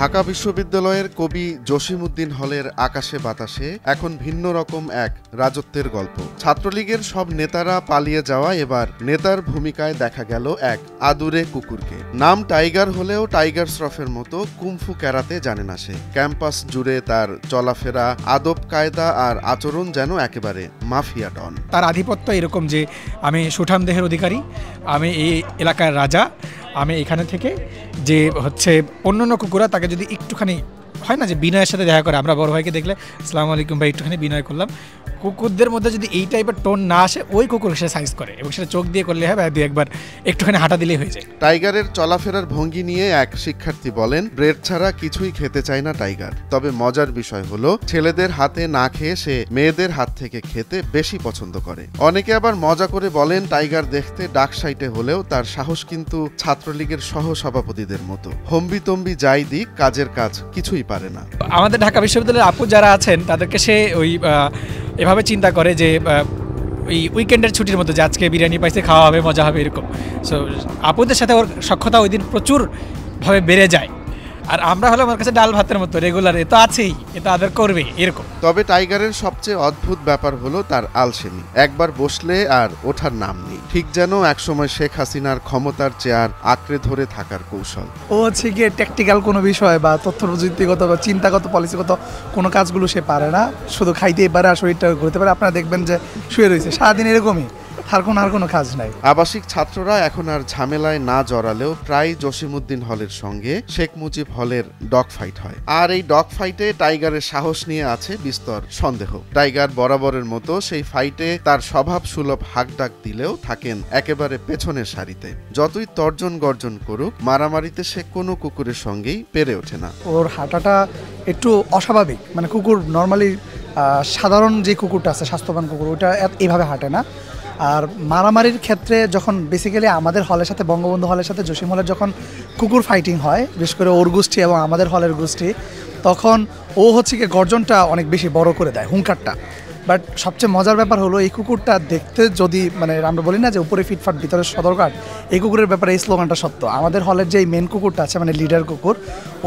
ঢাকা বিশ্ববিদ্যালয়ের কবি জসিমউদ্দিন হলের আকাশে বাতাসে এখন ভিন্ন রকম এক রাজত্বের গল্প। ছাত্রলীগের সব নেতারা পালিয়ে যাওয়া এবার নেতার ভূমিকায় দেখা গেল এক আদুরে কুকুরকে। নাম টাইগার হলেও টাইগার শ্রফের মতো কুমফু ক্যারাতে জানে না সে। ক্যাম্পাস জুড়ে তার চলাফেরা, আদব কায়দা আর আচরণ যেন একেবারে মাফিয়া ডন। তার আধিপত্য এরকম যে আমি সুঠাম দেহের অধিকারী, আমি এই এলাকার রাজা, আমি এখানে থেকে যে হচ্ছে অন্যান্য কুকুরা তাকে যদি একটুখানি হয় না যে বিনয়ের সাথে দেখা করে, আমরা বড় ভাইকে দেখলে আসসালামু আলাইকুম ভাই একটুখানি বিনয় করলাম, কুকুরদের মধ্যে যদি এই টাইপের টোন না আসে ওই কুকুর সে সাইজ করে এবং সেটা চোখ দিয়ে করলে হবে, দুই একবার একটুখানি হাঁটা দিলেই হয়ে যায়। টাইগারের চলাফেরার ভঙ্গি নিয়ে এক শিক্ষার্থী বলেন, ব্রেড ছাড়া কিছুই খেতে চায় না টাইগার। তবে মজার বিষয় হলো ছেলেদের হাতে না খেয়ে সে মেয়েদের হাত থেকে খেতে বেশি পছন্দ করে। অনেকে আবার মজা করে বলেন, টাইগার দেখতে ডাক সাইটে হলেও তার সাহস কিন্তু ছাত্রলীগের সহ সভাপতিদের মতো। হম্বি তম্বি যাই দিক, কাজের কাজ কিছুই পারে না। আমাদের ঢাকা বিশ্ববিদ্যালয়ের আপু যারা আছেন তাদেরকে সে ওই এভাবে চিন্তা করে যে ওই উইকেন্ডের ছুটির মতো যে আজকে বিরিয়ানি পাইছে, খাওয়া হবে, মজা হবে, এরকম। সো আপুদের সাথে ওর সখ্যতা ওই দিন প্রচুরভাবে বেড়ে যায়। আর আমরা হলে আমার কাছে ডাল ভাতের মতো রেগুলার, এ তো আছেই, এ তো আদর করবে, এরকম। তবে টাইগারের সবচেয়ে অদ্ভুত ব্যাপার হলো তার আলসেমি। একবার বসলে আর ওঠার নাম নেই, ঠিক যেন একসময় শেখ হাসিনার ক্ষমতার চেয়ার আঁকড়ে ধরে থাকার কৌশল। ও হচ্ছে গিয়ে টেকনিক্যাল কোনো বিষয় বা তথ্য প্রযুক্তিগত বা চিন্তাগত পলিসিগত কোনো কাজগুলো সে পারে না, শুধু খাইতেই পারে আর শরীরটা ঘুরতে পারে। আপনারা দেখবেন যে শুয়ে রয়েছে সারাদিন এরকমই, আর কোনো কাজ নাই। আবাসিক ছাত্ররা এখন আর ঝামেলায় না জড়ালেও প্রায় জসিমউদ্দিন হলের সঙ্গে শেখ মুজিব হলের ডগ ফাইট হয়। আর এই ডগ ফাইটে টাইগারের সাহস নিয়ে আছে বিস্তর সন্দেহ। টাইগার বরাবরের মতো সেই ফাইটে তার স্বভাব সুলভ হাঁকডাক দিলেও থাকেন একেবারে পেছনের সারিতে। যতই তর্জন গর্জন করুক, মারামারিতে সে কোনো কুকুরের সঙ্গেই পেরে ওঠে না। ওর হাঁটাটা একটু অস্বাভাবিক, মানে কুকুর নর্মালি সাধারণ যে কুকুরটা আছে স্বাস্থ্যবান কুকুর, ওটা এইভাবে হাঁটে না। আর মারামারির ক্ষেত্রে যখন বেসিক্যালি আমাদের হলের সাথে বঙ্গবন্ধু হলের সাথে জসিম হলের যখন কুকুর ফাইটিং হয়, বিশেষ করে ওর গোষ্ঠী এবং আমাদের হলের গোষ্ঠী, তখন ও হচ্ছে কি গর্জনটা অনেক বেশি বড় করে দেয়, হুঙ্কারটা। বাট সবচেয়ে মজার ব্যাপার হলো এই কুকুরটা দেখতে যদি মানে আমরা বলি না যে উপরে ফিটফাট ভিতরে সদরঘাট, এই কুকুরের ব্যাপারে এই স্লোগানটা সত্য। আমাদের হলের যে মেন কুকুরটা আছে মানে লিডার কুকুর,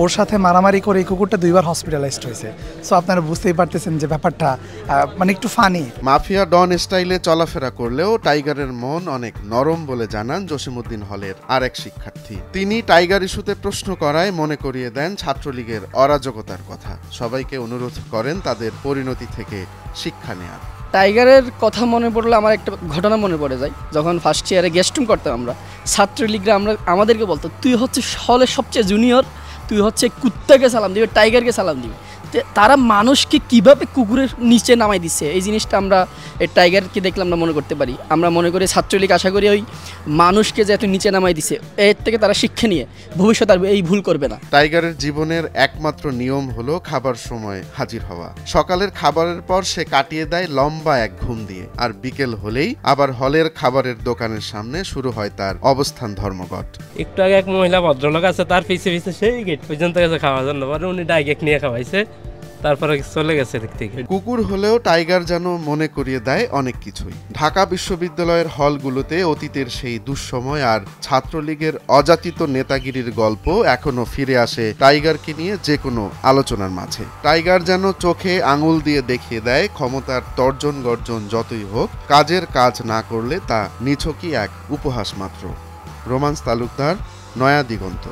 ওর সাথে মারামারি করে এই কুকুরটা 2 বার হসপিটালাইজড হয়েছে। সো আপনারা বুঝতেই পারতেছেন যে ব্যাপারটা মানে একটু ফানি। মাফিয়া ডন স্টাইলে চলাফেরা করলেও টাইগারের মন অনেক নরম বলে জানান জসিমউদ্দিন হলের আরেক শিক্ষার্থী। তিনি টাইগার ইস্যুতে প্রশ্ন করায় মনে করিয়ে দেন ছাত্রলীগের অরাজকতার কথা। সবাইকে অনুরোধ করেন তাদের পরিণতি থেকে শিক্ষা নেয়ার। টাইগারের কথা মনে পড়লে আমার একটা ঘটনা মনে পড়ে যায়। যখন ফার্স্ট ইয়ারে গেস্টুম করতাম আমরা, ছাত্রলীগরা আমাদেরকে বলতো, তুই হচ্ছে হলের সবচেয়ে জুনিয়র, তুই হচ্ছে কুত্তাকে সালাম দিবি, টাইগারকে সালাম দিবি। তারা মানুষকে কিভাবে কুকুরের নিচে নামাই দিচ্ছে, এই জিনিসটা আমরা এই টাইগারকে দেখলে আমরা মনে করতে পারি। আমরা মনে করি ছাত্রলীগ আশা করি ওই মানুষকে যে এত নিচে নামাই দিছে, এর থেকে তারা শিক্ষা নিয়ে ভবিষ্যতে আর এই ভুল করবে না। টাইগারের জীবনের একমাত্র নিয়ম হলো খাবার সময় হাজির হওয়া। সকালের খাবারের পর সে কাটিয়ে দেয় লম্বা এক ঘুম দিয়ে, আর বিকেল হলেই আবার হলের খাবারের দোকানের সামনে শুরু হয় তার অবস্থান ধর্মঘট। একটু আগে এক মহিলা ভদ্রলোক আছে, তার পিছে পিছে সেই গেট পর্যন্ত গেছে খাওয়ার জন্য, উনি ডাইরেক্ট নিয়ে খাওয়াইছে, তারপরে চলে গেছে দিক থেকে। কুকুর হলেও টাইগার যেন মনে করিয়ে দেয় অনেক কিছুই। ঢাকা বিশ্ববিদ্যালয়ের হলগুলোতে অতীতের সেই দুঃসময় আর ছাত্রলীগের অযাচিত নেতাগিরির গল্প এখনো ফিরে আসে টাইগারকে নিয়ে যে কোনো আলোচনার মাঝে। টাইগার যেন চোখে আঙুল দিয়ে দেখিয়ে দেয়, ক্ষমতার তর্জন গর্জন যতই হোক, কাজের কাজ না করলে তা নিছকই এক উপহাস মাত্র। রোমান্স তালুকদার, নয়া দিগন্ত।